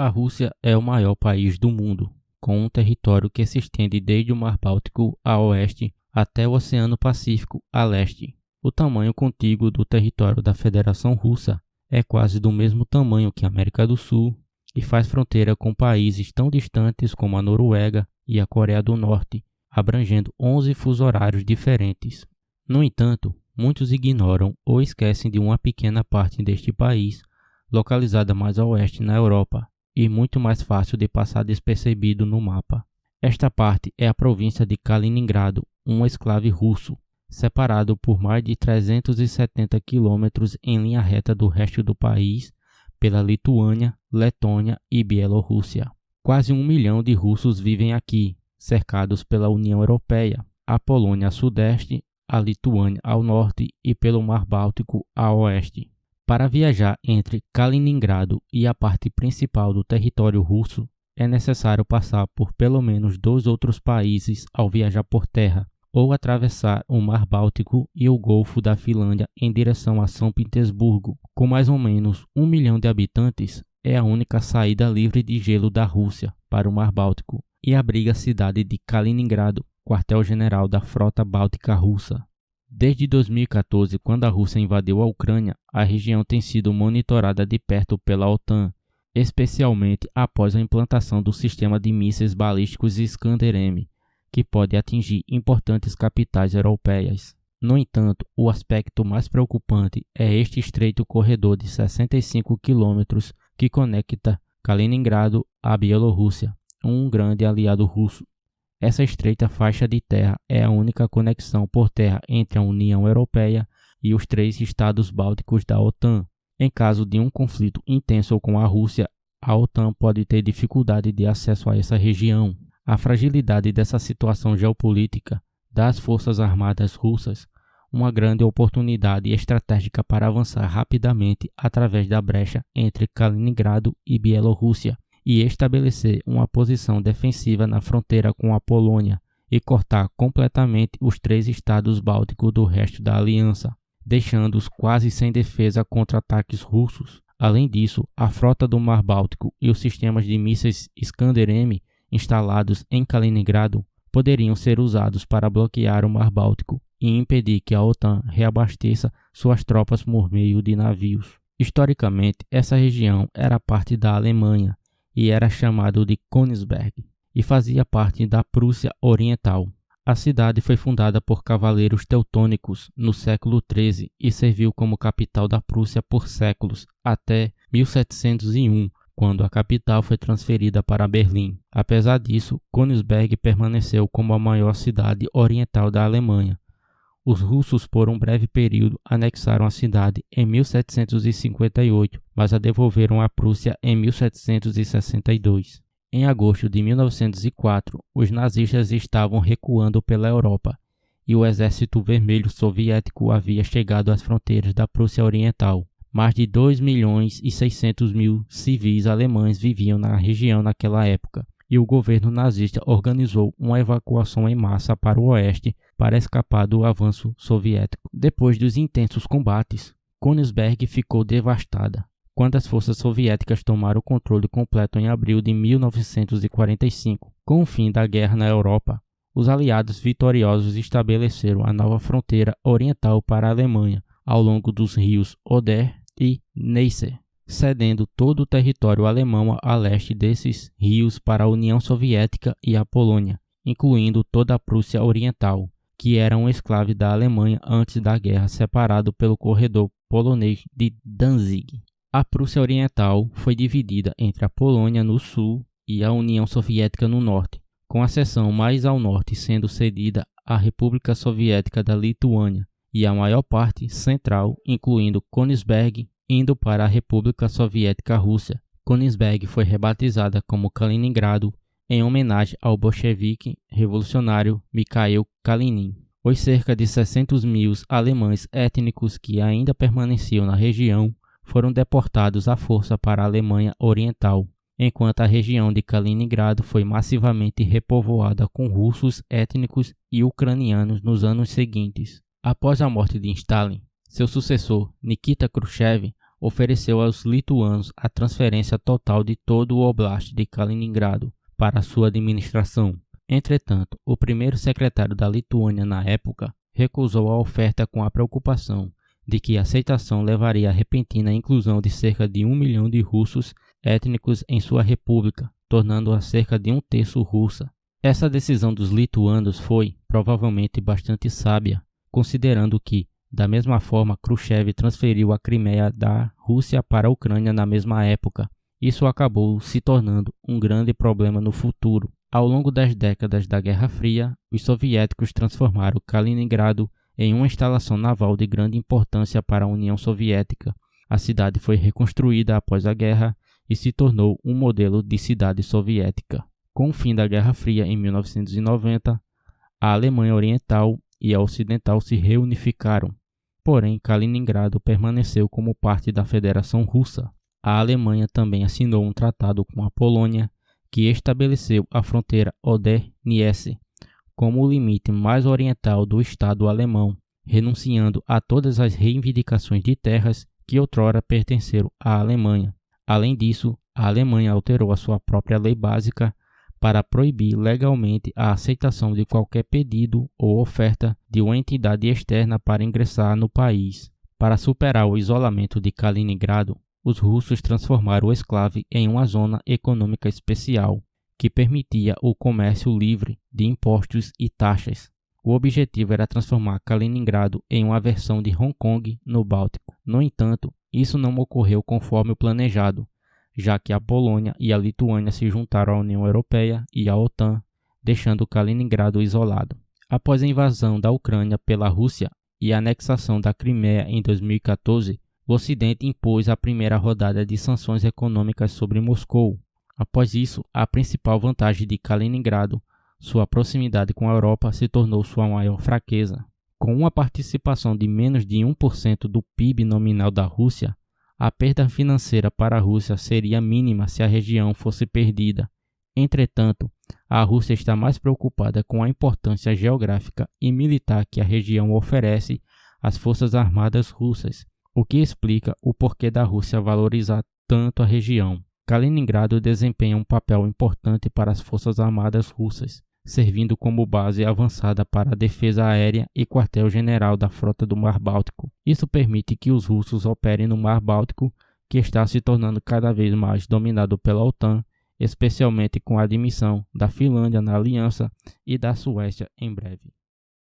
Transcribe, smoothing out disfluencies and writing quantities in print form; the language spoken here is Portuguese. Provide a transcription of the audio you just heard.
A Rússia é o maior país do mundo, com um território que se estende desde o Mar Báltico a oeste até o Oceano Pacífico a leste. O tamanho contíguo do território da Federação Russa é quase do mesmo tamanho que a América do Sul e faz fronteira com países tão distantes como a Noruega e a Coreia do Norte, abrangendo 11 fusos horários diferentes. No entanto, muitos ignoram ou esquecem de uma pequena parte deste país, localizada mais a oeste na Europa, e muito mais fácil de passar despercebido no mapa. Esta parte é a província de Kaliningrado, um enclave russo, separado por mais de 370 quilômetros em linha reta do resto do país pela Lituânia, Letônia e Bielorrússia. Quase 1 milhão de russos vivem aqui, cercados pela União Europeia, a Polônia a sudeste, a Lituânia ao norte e pelo Mar Báltico a oeste. Para viajar entre Kaliningrado e a parte principal do território russo, é necessário passar por pelo menos 2 outros países ao viajar por terra, ou atravessar o Mar Báltico e o Golfo da Finlândia em direção a São Petersburgo. Com mais ou menos 1 milhão de habitantes, é a única saída livre de gelo da Rússia para o Mar Báltico e abriga a cidade de Kaliningrado, quartel-general da Frota Báltica Russa. Desde 2014, quando a Rússia invadiu a Ucrânia, a região tem sido monitorada de perto pela OTAN, especialmente após a implantação do sistema de mísseis balísticos Iskander-M, que pode atingir importantes capitais europeias. No entanto, o aspecto mais preocupante é este estreito corredor de 65 quilômetros que conecta Kaliningrado à Bielorrússia, um grande aliado russo. Essa estreita faixa de terra é a única conexão por terra entre a União Europeia e os 3 estados bálticos da OTAN. Em caso de um conflito intenso com a Rússia, a OTAN pode ter dificuldade de acesso a essa região. A fragilidade dessa situação geopolítica dá às forças armadas russas uma grande oportunidade estratégica para avançar rapidamente através da brecha entre Kaliningrado e Bielorrússia e estabelecer uma posição defensiva na fronteira com a Polônia e cortar completamente os 3 estados bálticos do resto da aliança, deixando-os quase sem defesa contra ataques russos. Além disso, a frota do Mar Báltico e os sistemas de mísseis Iskander-M instalados em Kaliningrado poderiam ser usados para bloquear o Mar Báltico e impedir que a OTAN reabasteça suas tropas por meio de navios. Historicamente, essa região era parte da Alemanha e era chamado de Königsberg e fazia parte da Prússia Oriental. A cidade foi fundada por cavaleiros teutônicos no século XIII e serviu como capital da Prússia por séculos, até 1701, quando a capital foi transferida para Berlim. Apesar disso, Königsberg permaneceu como a maior cidade oriental da Alemanha. Os russos, por um breve período, anexaram a cidade em 1758, mas a devolveram à Prússia em 1762. Em agosto de 1904, os nazistas estavam recuando pela Europa e o Exército Vermelho Soviético havia chegado às fronteiras da Prússia Oriental. Mais de 2.600.000 civis alemães viviam na região naquela época, e o governo nazista organizou uma evacuação em massa para o oeste para escapar do avanço soviético. Depois dos intensos combates, Königsberg ficou devastada. Quando as forças soviéticas tomaram o controle completo em abril de 1945, com o fim da guerra na Europa, os aliados vitoriosos estabeleceram a nova fronteira oriental para a Alemanha, ao longo dos rios Oder e Neisse, cedendo todo o território alemão a leste desses rios para a União Soviética e a Polônia, incluindo toda a Prússia Oriental, que era um enclave da Alemanha antes da guerra, separado pelo corredor polonês de Danzig. A Prússia Oriental foi dividida entre a Polônia no sul e a União Soviética no norte, com a seção mais ao norte sendo cedida à República Soviética da Lituânia e a maior parte central, incluindo Königsberg, indo para a República Soviética Russa. Königsberg foi rebatizada como Kaliningrado em homenagem ao bolchevique revolucionário Mikhail Kalinin. Os cerca de 600.000 alemães étnicos que ainda permaneciam na região foram deportados à força para a Alemanha Oriental, enquanto a região de Kaliningrado foi massivamente repovoada com russos étnicos e ucranianos nos anos seguintes. Após a morte de Stalin, seu sucessor, Nikita Khrushchev, ofereceu aos lituanos a transferência total de todo o Oblast de Kaliningrado para sua administração. Entretanto, o primeiro secretário da Lituânia na época recusou a oferta com a preocupação de que a aceitação levaria à repentina inclusão de cerca de 1 milhão de russos étnicos em sua república, tornando-a cerca de 1/3 russa. Essa decisão dos lituanos foi, provavelmente, bastante sábia, considerando que, da mesma forma, Khrushchev transferiu a Crimeia da Rússia para a Ucrânia na mesma época. Isso acabou se tornando um grande problema no futuro. Ao longo das décadas da Guerra Fria, os soviéticos transformaram Kaliningrado em uma instalação naval de grande importância para a União Soviética. A cidade foi reconstruída após a guerra e se tornou um modelo de cidade soviética. Com o fim da Guerra Fria em 1990, a Alemanha Oriental e a Ocidental se reunificaram. Porém, Kaliningrado permaneceu como parte da Federação Russa. A Alemanha também assinou um tratado com a Polônia que estabeleceu a fronteira Oder-Neisse como o limite mais oriental do Estado alemão, renunciando a todas as reivindicações de terras que outrora pertenceram à Alemanha. Além disso, a Alemanha alterou a sua própria lei básica para proibir legalmente a aceitação de qualquer pedido ou oferta de uma entidade externa para ingressar no país. Para superar o isolamento de Kaliningrado, os russos transformaram o exclave em uma zona econômica especial, que permitia o comércio livre de impostos e taxas. O objetivo era transformar Kaliningrado em uma versão de Hong Kong no Báltico. No entanto, isso não ocorreu conforme o planejado, já que a Polônia e a Lituânia se juntaram à União Europeia e à OTAN, deixando Kaliningrado isolado. Após a invasão da Ucrânia pela Rússia e a anexação da Crimeia em 2014, o Ocidente impôs a primeira rodada de sanções econômicas sobre Moscou. Após isso, a principal vantagem de Kaliningrado, sua proximidade com a Europa, se tornou sua maior fraqueza. Com uma participação de menos de 1% do PIB nominal da Rússia, a perda financeira para a Rússia seria mínima se a região fosse perdida. Entretanto, a Rússia está mais preocupada com a importância geográfica e militar que a região oferece às forças armadas russas, o que explica o porquê da Rússia valorizar tanto a região. Kaliningrado desempenha um papel importante para as forças armadas russas, servindo como base avançada para a defesa aérea e quartel-general da frota do Mar Báltico. Isso permite que os russos operem no Mar Báltico, que está se tornando cada vez mais dominado pela OTAN, especialmente com a admissão da Finlândia na aliança e da Suécia em breve.